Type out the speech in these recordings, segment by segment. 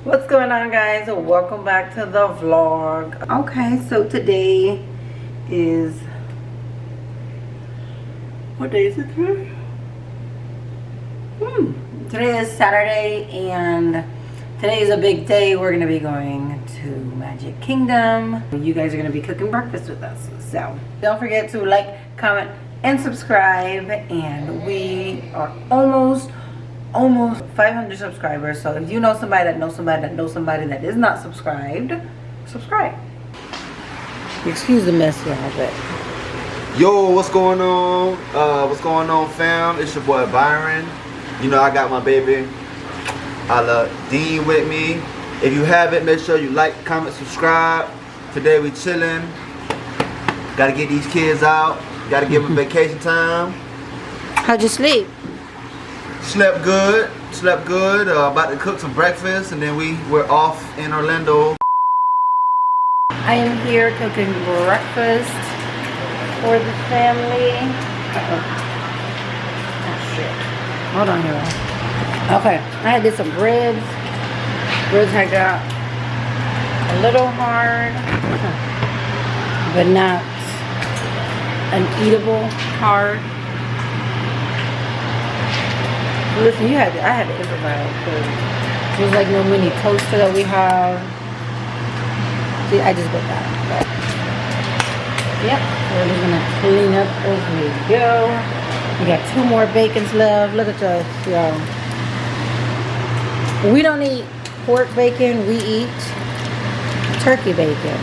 What's going on, guys? Welcome back to the vlog. Okay, so today is, what day is it today? Today is Saturday, and today is a big day. We're gonna be going to Magic Kingdom. You guys are gonna be cooking breakfast with us, so don't forget to like, comment, and subscribe. And we are almost 500 subscribers. So if you know somebody that knows somebody that knows somebody that is not subscribed, subscribe. Excuse the mess, y'all, but yo, what's going on? Fam? It's your boy Byron. You know I got my baby Dean with me. If you haven't, make sure you like, comment, subscribe. Today we chilling. Gotta get these kids out. Gotta give them vacation time. how'd you sleep? Slept good. About to cook some breakfast, and then we're off in Orlando. I am here cooking breakfast for the family. Oh shit. Hold on here. Okay, I did some breads. Breads I got a little hard, but not uneatable hard. Listen, I had to improvise because there's like no mini toaster that we have. See, I just put that. But yep, we're just gonna clean up as we go. We got 2 more bacons left. Look at us, y'all. We don't eat pork bacon. We eat turkey bacon.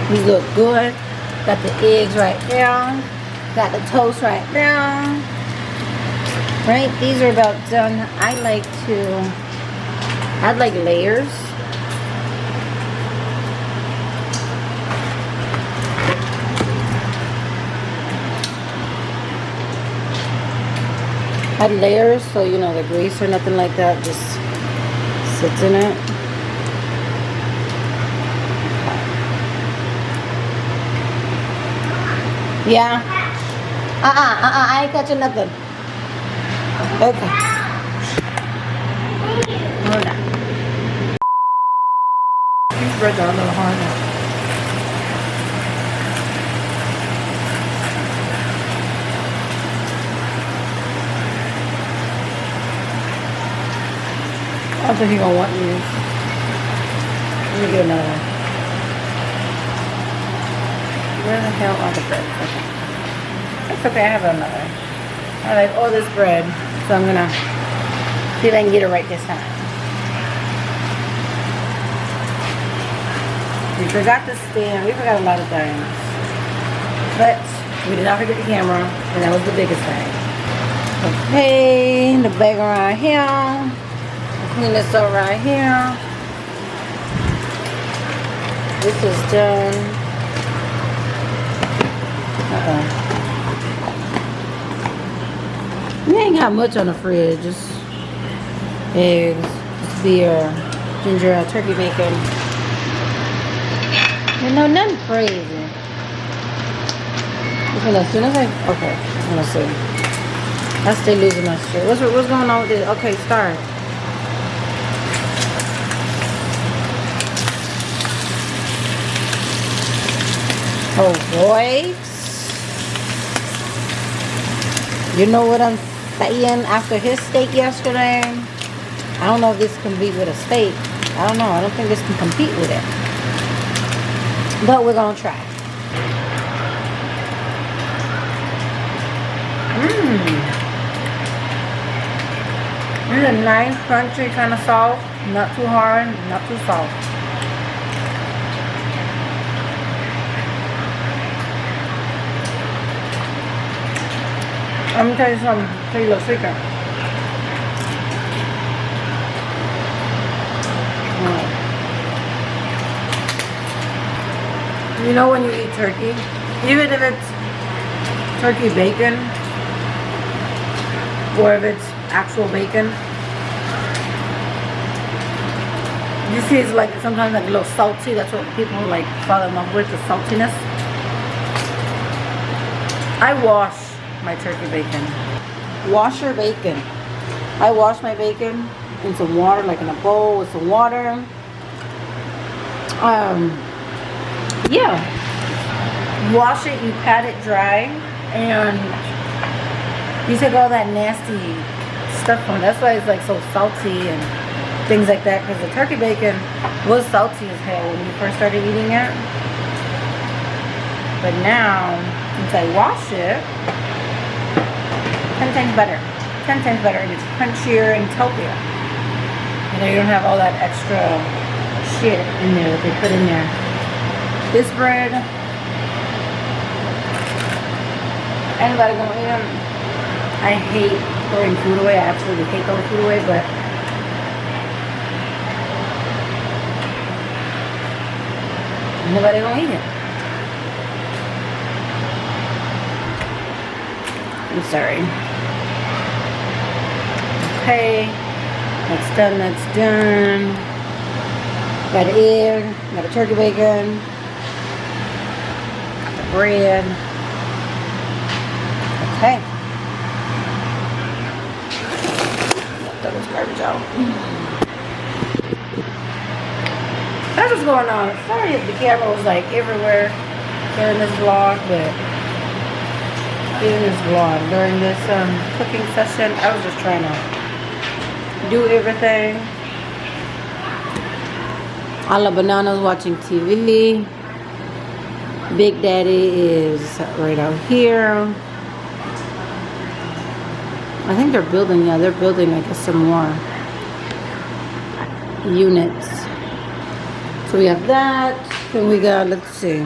These look good. Got the eggs right there. Got the toast right there. Right? These are about done. I like layers. Add layers so you know the grease or nothing like that just sits in it. Yeah. I ain't catching nothing. Okay. Hold on. These breads are a little hard now. I don't think he's gonna want these. Let me get another one. Where the hell are the breads? Okay. That's okay, I have another. I like all this bread, so I'm gonna see if I can get it right this time. We forgot the stand. We forgot a lot of things. But we did not forget the camera, and that was the biggest thing. Okay, the bag right here. I'll clean this up right here. This is done. We ain't got much on the fridge, just eggs, just beer, ginger ale, turkey bacon. You know, nothing crazy. As soon as okay, I'm gonna see. I still losing my shit. What's going on with this? Okay, start. Oh boy. You know what I'm saying? After his steak yesterday, I don't know if this can compete with a steak. I don't know. I don't think this can compete with it. But we're going to try. It's a nice, crunchy, kind of soft. Not too hard, not too soft. I'm gonna tell you something, tell you a little secret. You know when you eat turkey, even if it's turkey bacon, or if it's actual bacon, You see, it's like sometimes like a little salty. That's what people like fall in love with, the saltiness. I wash my turkey bacon. Wash your bacon. I wash my bacon in some water, like in a bowl with some water. Yeah. Wash it, you pat it dry, and you take all that nasty stuff from it. That's why it's like so salty and things like that, because the turkey bacon was salty as hell when we first started eating it. But now, since I wash it, 10 times better. 10 times better, and it's crunchier and it's healthier. You know, you don't have all that extra shit in there that they put in there. This bread, anybody gonna eat them? I hate throwing food away. I absolutely hate throwing food away, but nobody gonna eat it. I'm sorry. Okay, that's done, that's done. Got an egg, got a turkey bacon, got the bread. Okay. Throw this garbage out. That's what's going on. Sorry if the camera was like everywhere during this vlog, but during this cooking session, I was just trying to do everything. I love bananas watching TV. Big Daddy is right out here. I think they're building, I guess, some more units. So we have that. Then we got, let's see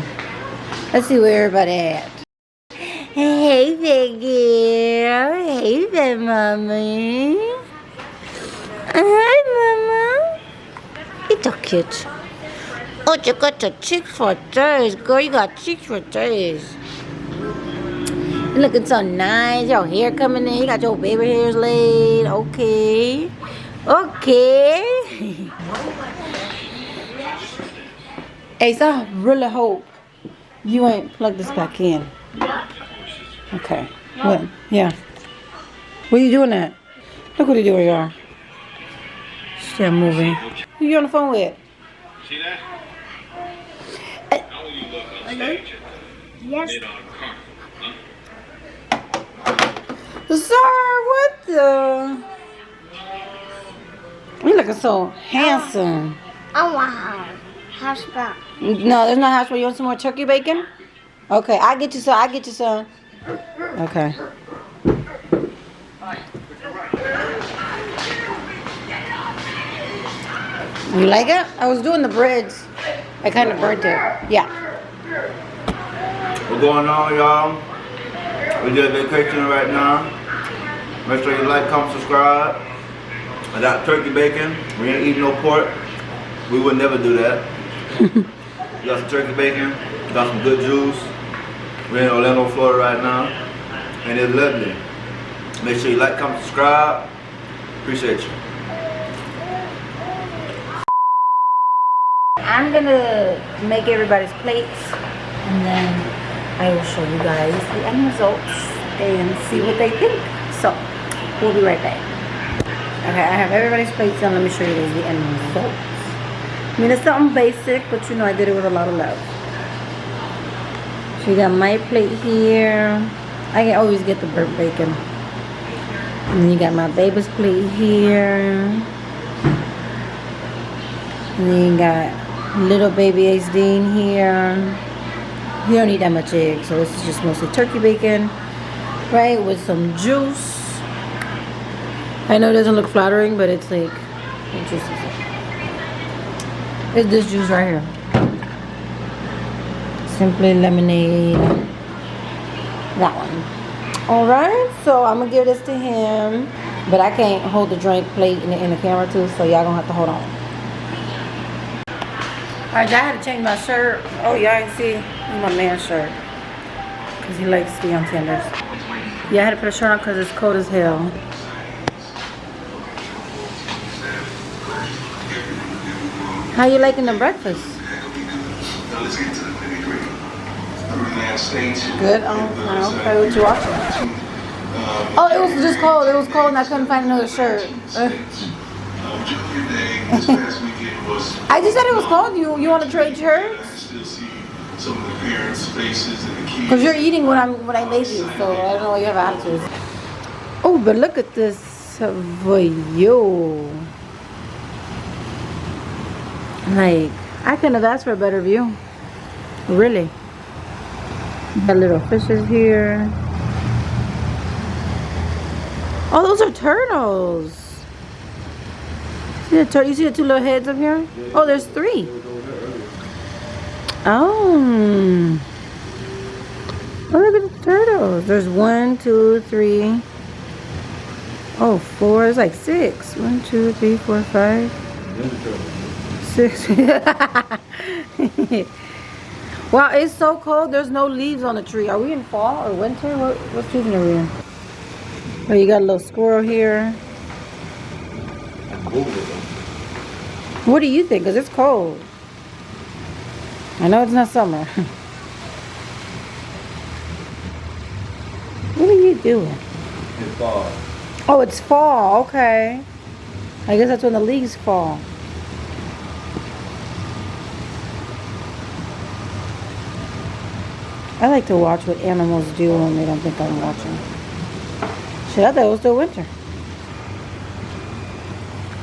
where everybody at. Hey, big girl. Hey there, mommy. Hi, mama. It's so cute. Oh, you got the cheeks for days. Girl, you got cheeks for days. You're looking so nice. Your hair coming in. You got your baby hairs laid. Okay. Okay. Ace, I really hope you ain't plugged this back in. Okay. What? Yeah. What are you doing at? Look what you're doing, y'all. Still moving. Who you on the phone with? See that? How will you look on stage at the Yes. Sir, what the? You looking so handsome. Oh wow. Hash brown. No, there's no hash brown. You want some more turkey bacon? Okay, I get you some. Okay. You like it? I was doing the breads. I kind of burnt it. Yeah. What's going on, y'all? We just vacationing right now. Make sure you like, comment, subscribe. I got turkey bacon. We ain't eating no pork. We would never do that. We got some turkey bacon. Got some good juice. We're in Orlando, Florida right now. And it's lovely. Make sure you like, comment, subscribe. Appreciate you. I'm gonna make everybody's plates, and then I will show you guys the end results and see what they think. So we'll be right back. Okay, I have everybody's plates done. Let me show you guys the end results. I mean, it's something basic, but you know I did it with a lot of love. So you got my plate here. I can always get the burnt bacon. And then you got my baby's plate here. And then you got little baby Ace Dean here. You don't need that much egg, so this is just mostly turkey bacon, right, with some juice. I know it doesn't look flattering, but it's like, what juice is it? It's this juice right here. Simply lemonade. That one. Alright, so I'm gonna give this to him, but I can't hold the drink plate in the camera too, so y'all gonna have to hold on. Alright, I had to change my shirt. Oh, y'all can see my man's shirt, because he likes to be on tenders. Yeah, I had to put a shirt on because it's cold as hell. How you liking the breakfast? Now let's get to the nitty-gritty. United States. Good. Okay, what you watching? Oh, it was just cold. It was cold and I couldn't find another shirt. Junior Day this past weekend was. I just said it was cold. You want to trade I shirts? still see some of the parents' faces and the kids. Cause you're eating when I made you, so I don't know why you have attitude. Oh, but look at this view. Like, I couldn't have asked for a better view. Really. Got little fishes here. Oh, those are turtles. See the you see the two little heads up here? Oh, there's 3. Oh. Oh, look at the turtles. There's 1, 2, 3. Oh, 4. It's like 6. 1, 2, 3, 4, 5. 6. Wow, it's so cold. There's no leaves on the tree. Are we in fall or winter? What season are we in? Oh, you got a little squirrel here. What do you think? Because it's cold. I know it's not summer. What are you doing? It's fall. Oh, it's fall. Okay. I guess that's when the leaves fall. I like to watch what animals do when they don't think I'm watching. Shit, I thought it was still winter.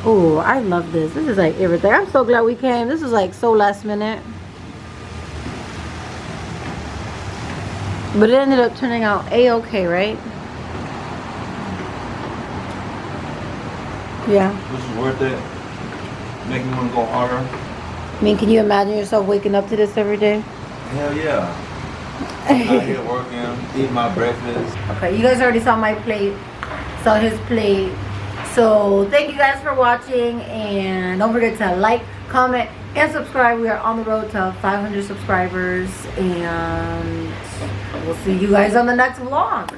Oh, I love this. This is like everything. I'm so glad we came. This is like so last minute. But it ended up turning out A-okay, right? Yeah. This is worth it. Make me want to go harder. I mean, can you imagine yourself waking up to this every day? Hell yeah. I'm out here working, eating my breakfast. Okay, you guys already saw my plate, saw his plate. So thank you guys for watching, and don't forget to like, comment, and subscribe. We are on the road to 500 subscribers, and we'll see you guys on the next vlog.